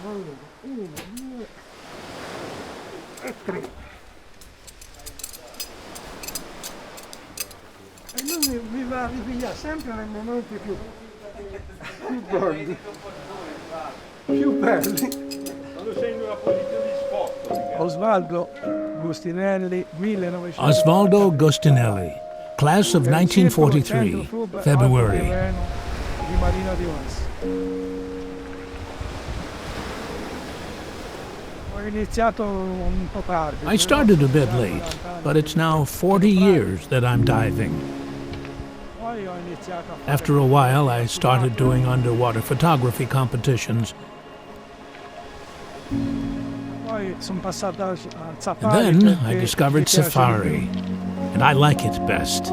Allora, 1, 2 e 3. E lui mi va a ripigliare sempre nei momenti più belli. Più belli. Quando sei in una posizione di spot. Osvaldo Gustinelli, 1900. Osvaldo Gustinelli, class of 1943, February. Di Marina di Massa. Ho iniziato un po' tardi. I started a bit late, but it's now 40 years that I'm diving. Poi ho iniziato a fare. After a while, I started doing underwater photography competitions. Poi sono passato al And safari. then I perché discovered mi piace safari, di più. and I like it best.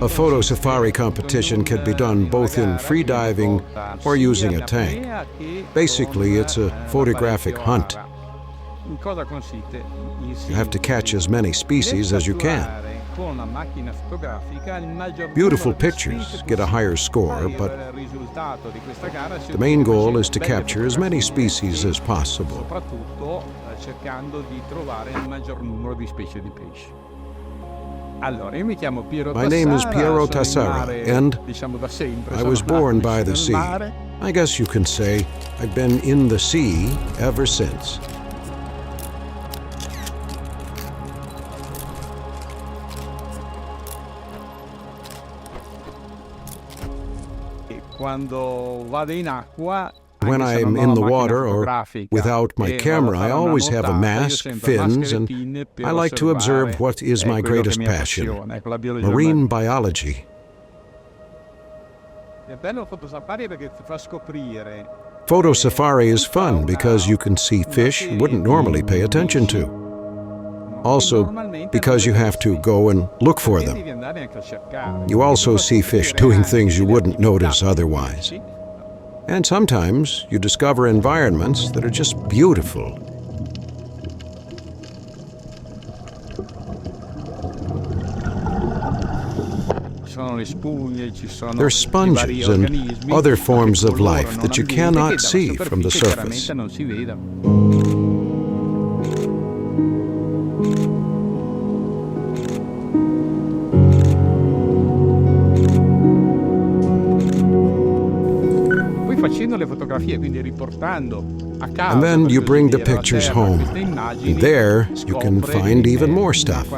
A photo safari competition can be done both in free diving or using a tank. Basically, it's a photographic hunt. You have to catch as many species as you can. Beautiful pictures get a higher score, but the main goal is to capture as many species as possible. My name is Piero Tassara, and I was born by the sea. I guess you can say I've been in the sea ever since. When I'm in the water or without my camera, I always have a mask, fins, and I like to observe what is my greatest passion, marine biology. Photo safari is fun because you can see fish you wouldn't normally pay attention to. Also, because you have to go and look for them. You also see fish doing things you wouldn't notice otherwise. And sometimes you discover environments that are just beautiful. There are sponges and other forms of life that you cannot see from the surface. And then you bring the pictures home, and there you can find even more stuff.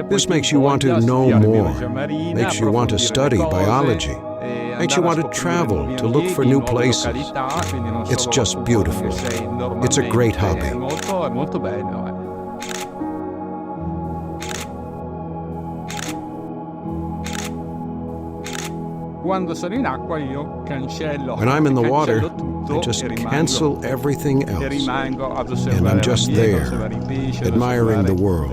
This makes you want to know more, makes you want to study biology, makes you want to travel, to look for new places. It's just beautiful. It's a great hobby. When I'm in the water, I just cancel everything else, and I'm just there, admiring the world.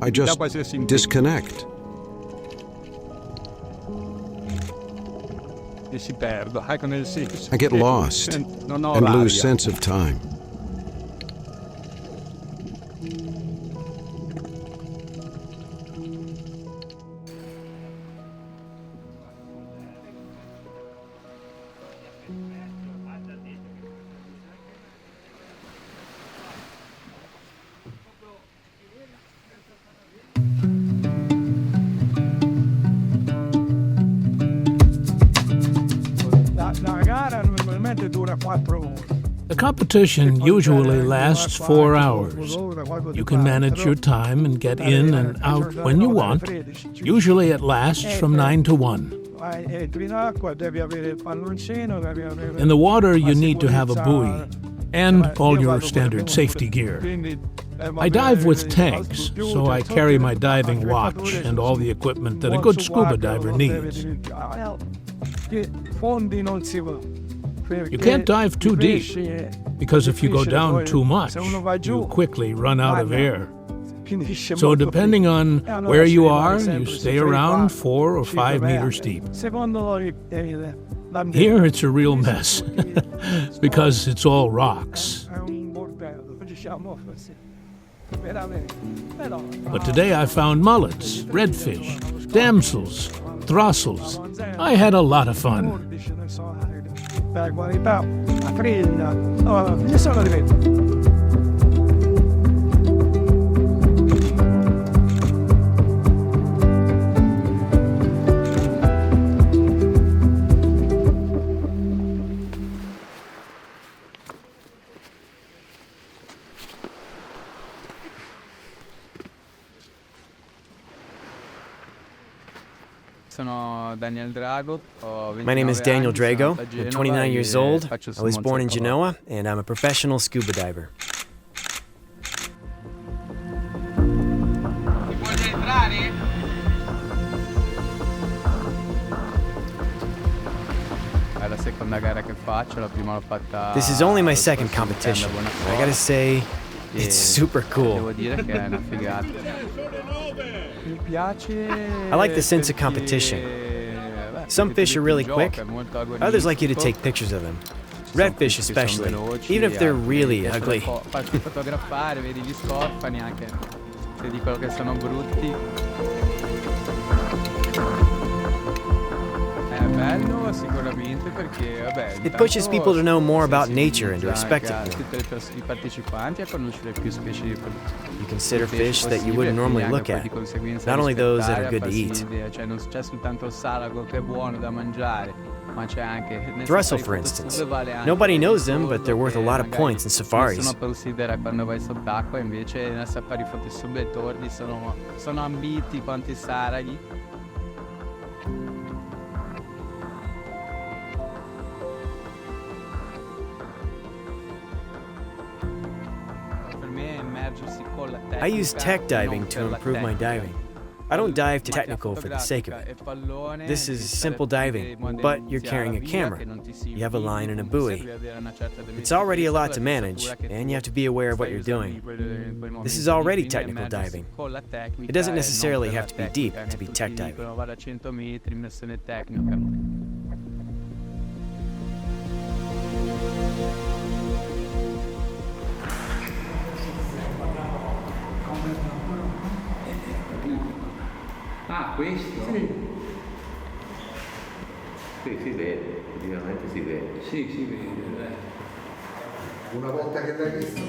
I just disconnect. I get lost and lose sense of time. The competition usually lasts 4 hours. You can manage your time and get in and out when you want. Usually it lasts from 9 to 1. In the water, you need to have a buoy and all your standard safety gear. I dive with tanks, so I carry my diving watch and all the equipment that a good scuba diver needs. che fondi non si va. You can't dive too deep, because if you go down too much, you quickly run out of air. So depending on where you are, you stay around 4 or 5 meters deep. Here it's a real mess, because it's all rocks. But today I found mullets, redfish, damsels, throssels. I had a lot of fun. My name is Daniel Drago. I'm 29 years old. I was born in Genoa, and I'm a professional scuba diver. This is only my second competition. I gotta say, it's super cool. I like the sense of competition. Some fish are really quick, others like you to take pictures of them. Redfish especially, even if they're really ugly. It pushes people to know more about nature and to respect it more. You consider fish that you wouldn't normally look at, not only those that are good to eat. Thrussel, for instance. Nobody knows them, but they're worth a lot of points in safaris. I use tech diving to improve my diving. I don't dive technical for the sake of it. This is simple diving, but you're carrying a camera. You have a line and a buoy. It's already a lot to manage, and you have to be aware of what you're doing. This is already technical diving. It doesn't necessarily have to be deep to be tech diving. Ah, questo? Sì. Sì, si vede, effettivamente si vede. Sì, si vede. Una volta che l'hai visto.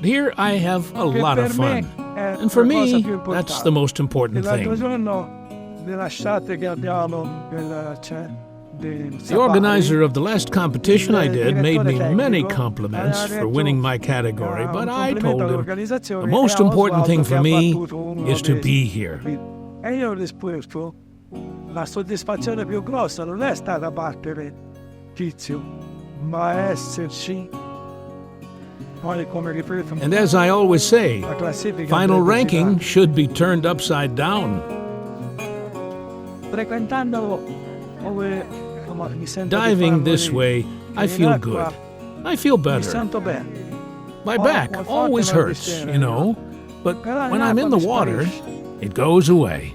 Here I have a lot of fun. And for me, that's the most important thing. The organizer of the last competition I did made me many compliments for winning my category, but I told him the most important thing for me is to be here. La soddisfazione più grossa non è stata battere Tizio, ma esserci. And as I always say, final ranking should be turned upside down. Diving this way, I feel good. I feel better. My back always hurts, you know, but when I'm in the water, it goes away.